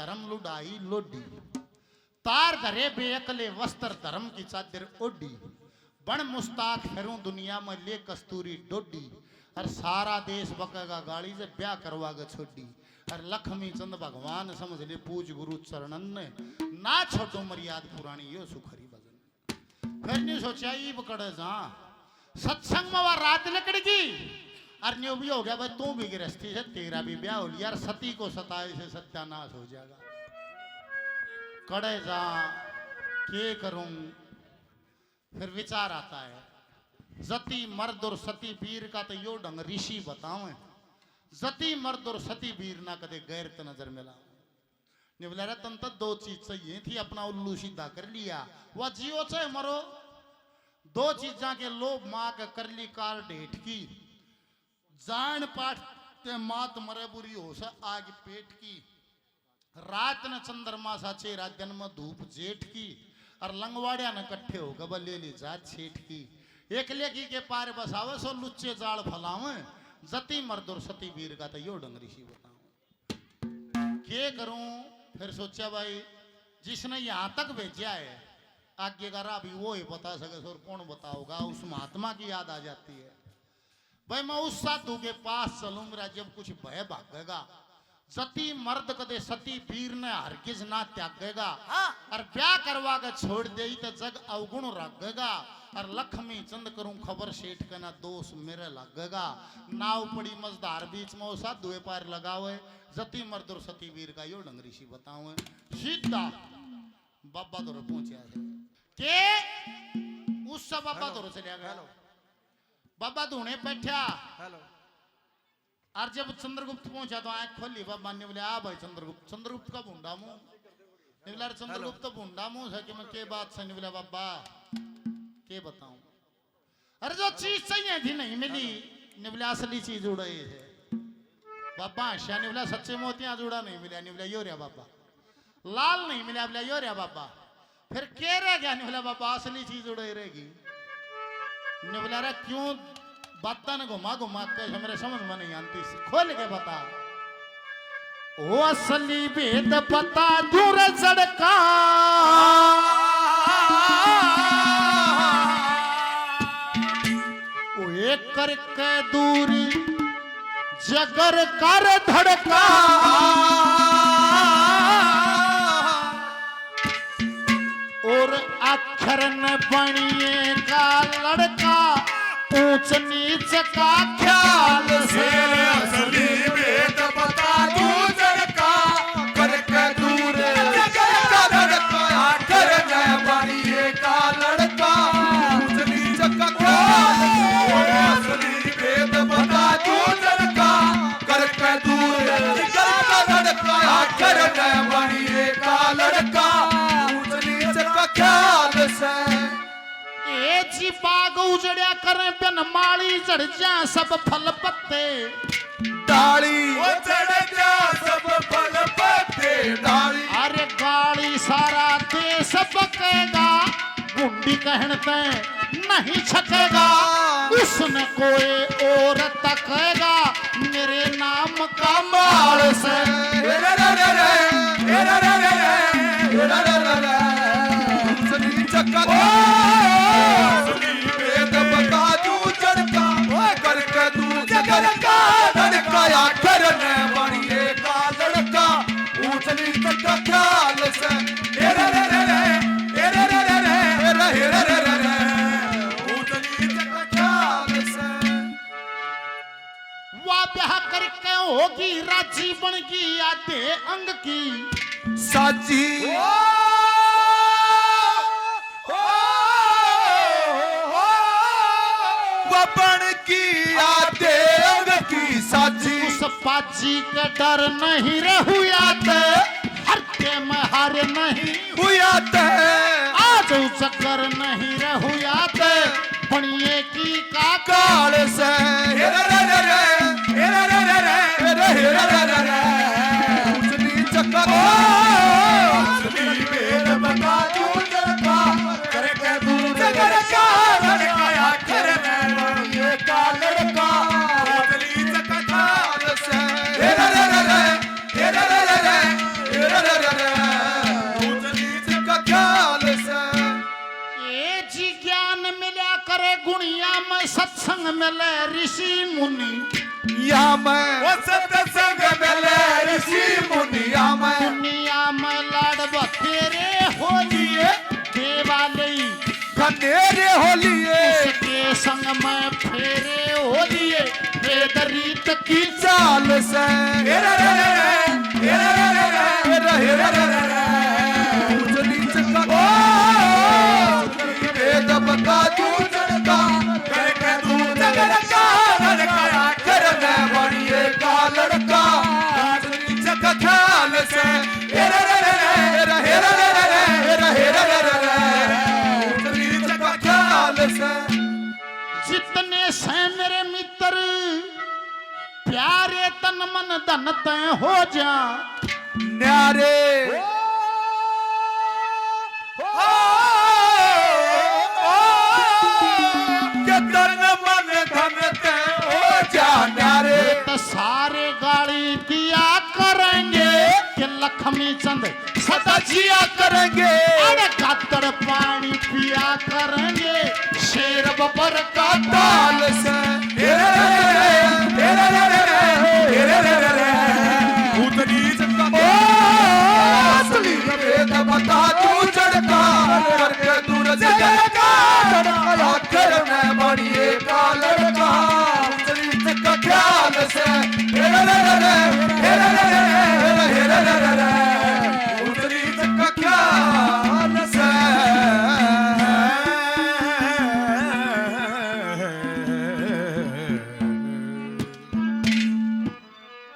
धर्म लुडाई लोडी, तार धरे बेअकले वस्त्र धर्म की चादर ओडी, बन मुस्ताक फिरूं दुनिया में ले कस्तूरी डोडी, और सारा देश बकेगा गाड़ी से ब्याह करवागा छोड़ी, और लक्ष्मी चंद भगवान समझ ले पूज गुरु चरणन ने, ना छोटो मर्याद पुरानी यो सुखरी भजन। फिर नहीं सोचा ये पकड़े जा सत्संग में वह रात लकड़गी, और न्यू भी हो गया भाई तू भी गृहस्थी से तेरा भी ब्याह हो लिया, और सती को सताए से सत्यानाश हो जाएगा। कड़े जा के करूं, फिर विचार आता है जति मर्द और सती वीर का तो यो ढंग ऋषि बताओ, जति मर्द और सती वीर ना कदे गैर त नजर मिला। निवला तन तो दो चीज चाहिए थी, अपना उल्लू सीधा कर लिया, वह जियो चाहे मरो, दो चीजा के लोभ माँ के कर ली कार डेठ की, जान पाठ ते मात मरे बुरी हो सा आग पेट की, रात न चंद्रमा सा चेरा जन्म धूप जेठ की, और लंगवाड़िया न कट्ठे हो गबल ले ली जात छेठ की, एक लेकी के पार बसावे सो लुच्चे जाल फलावे, जति मर्द और सती वीर का तो यो ढंग ऋषि बताऊं। के करूं, फिर सोचा भाई जिसने यहां तक भेजा है आज्ञाकार अभी वो ही बता सके, और कौन बताओगा, उस महात्मा की याद आ जाती है। भाई मैं उस साधु के पास चलूंगा जब कुछ भय भागेगा, सती मर्द कदे सती वीर ने हरगिज ना त्यागेगा, और ब्याह करवा के छोड़ दे तो जग अवगुण रखेगा, और लक्ष्मी चंद करूं खबर सेठ का ना दोष मेरे लगेगा, नाव पड़ी मजदार बीच में वो साधु पार लगावे, जति मर्द और सती वीर का यो ढंग ऋषि बताओ। सीधा बाबा दौर पहुंचा के उस सब बाबा दौर चलिया गया, बाबा धोने बैठा, और जब चंद्रगुप्त पहुंचा तो आंख खोली, बाबा ने बोले आ भाई चंद्रगुप्त, चंद्रगुप्त का भूंडा मुंह, निवला चंद्रगुप्त तो भूंडा मुंह है कि मैं के बात से निवला बाबा के बताऊं, अरे जो चीज चाहिए थी नहीं मिली, निवला असली चीज जुड़े है बाबा, आशा निवला सच्चे मोतियां जुड़ा नहीं मिला, निवला यो रे बाबा, लाल नहीं मिला बोला यो रे बाबा, फिर के रह गया, निवला बाबा असली चीज जुड़े रहेगी, निवला रे क्यों बातन घुमा घुमा के मेरे समझ में नहीं आती, खोल के बता। ओ असली भेद पता दूर सड़का, ओ एक करके दूरी जगर कर धड़का, और अक्षर न बनिए का लड़का, ऊंच नीच का ख्याल से, असली भेद बता दूर का, करके दूर जगर का धड़का, कर मैं बनिए का लड़का, ऊंच नीच का ख्याल से, असली भेद बता दूर का, करके दूर जगर का धड़का, कर मैं बनिए का लड़का, ऊंच नीच का ख्याल से। जी बाग उजड़िया करें बिन माली, चढ़ जा सब फल पत्ते डाली, वो चढ़ जा सब फल पत्ते डाली, अरे गाड़ी सारा देश बकेगा, गुंडी कहते नहीं छकेगा, उसने कोई और तकेगा, मेरे नाम का माल से। जगर का धड़का, आखिर में बनिए का लड़का, ऊंच नीच का ख्याल से, हेरे रे रे रे, हेरे रे रे रे, हेरे रे रे रे, ऊंच नीच का ख्याल से। वह ब्याह करके होगी राजी बनगी आधे अंग की साची, बन की आते अंग की साची, उस पाजी के डर नहीं रहुयाते, हरते में हार नहीं हुआते, आज चक्कर नहीं रहुयाते, बनिए की का काल से, हेरे रे रे रे, हेरे रे रे रे, हेरे रे रे रे, ऊंच नीच का असली भेद बता दूर का, करके दूर जगर का धड़का, आखिर में बनिए का लड़का, ऊंच नीच का ख्याल से, हेरे रे रे रे, हेरे रे रे रे, हेरे रे सत्संग मिले ऋषि मुनि, या मैं वो सत्संग मिले ऋषि मुनिया में, दुनिया में लाड बखेरे होलिए देवालय, खनेरे होलिए उसके संग में फेरे होलिए वेद रीत की चाल से ऊंच नीच का वेद बता तू चढ़ता करके तू लड़का लड़का करने बढ़िए का लड़का ऊंच नीच का ख्याल से ऊंच नीच का ख्याल से जितने से मेरे मित्र प्यारे तन मन धन तय हो जा, न्यारे के तन मन धन ते हो जा न्यारे, तो सारे गाड़ी दिया करेंगे कि लक्ष्मी चंद सदा जिया करेंगे अरे कातर पानी पिया करेंगे शेर बबर का